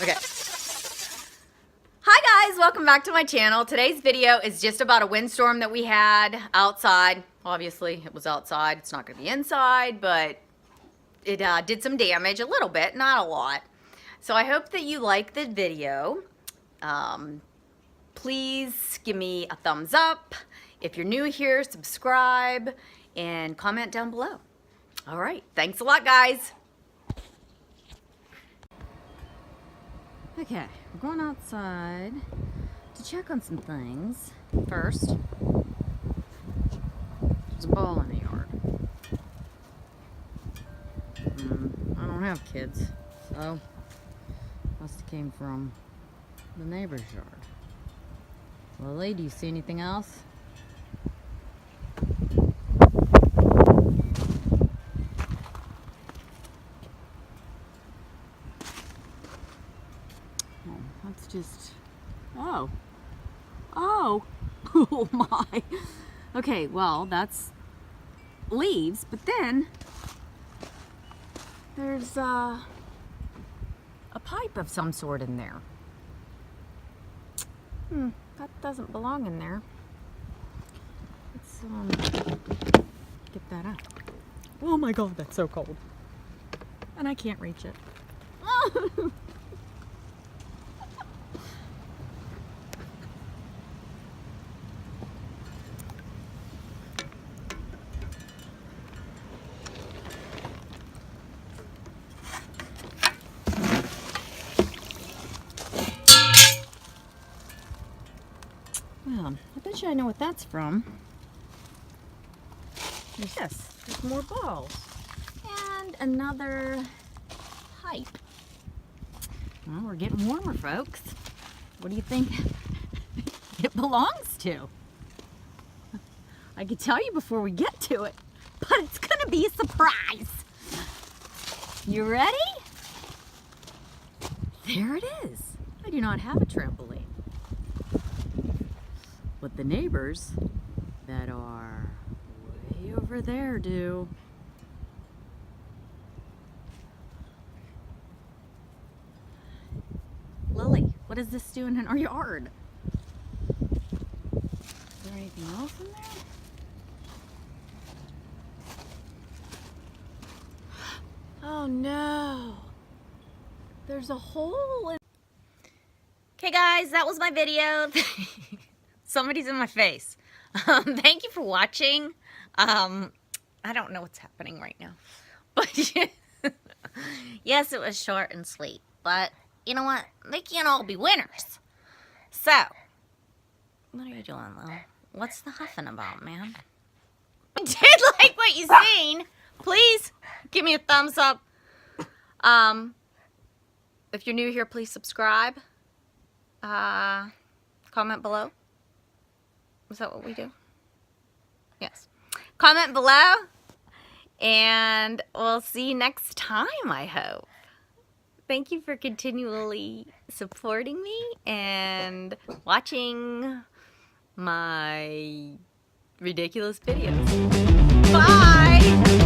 Okay. Hi guys, welcome back to my channel. Today's video is just about a windstorm that we had outside. Obviously, it was outside. It's not going to be inside, but it did some damage, a little bit, not a lot. So I hope that you like the video. Please give me a thumbs up. If you're new here, subscribe and comment down below. All right, thanks a lot, guys. Okay, we're going outside to check on some things. First, there's a ball in the yard. I don't have kids, so must have came from the neighbor's yard. Lily, do you see anything else? That's just, oh, oh my. Okay, well, that's leaves, but then there's a pipe of some sort in there. That doesn't belong in there. Let's get that out. Oh my God, that's so cold. And I can't reach it. Well, I bet you I know what that's from. Yes, there's more balls. And another pipe. Well, we're getting warmer, folks. What do you think it belongs to? I could tell you before we get to it, but it's gonna be a surprise. You ready? There it is. I do not have a trampoline. But the neighbors that are way over there do. Lily, what is this doing in our yard? Is there anything else in there? Oh no! There's a hole in... Okay guys, that was my video. Somebody's in my face. Thank you for watching. I don't know what's happening right now. But yes, it was short and sweet. But you know what? They can't all be winners. So, what are you doing, Lil? What's the huffing about, man? If you did like what you seen, please give me a thumbs up. If you're new here, please subscribe. Comment below. Is that what we do? Yes. Comment below. And we'll see you next time, I hope. Thank you for continually supporting me and watching my ridiculous videos. Bye!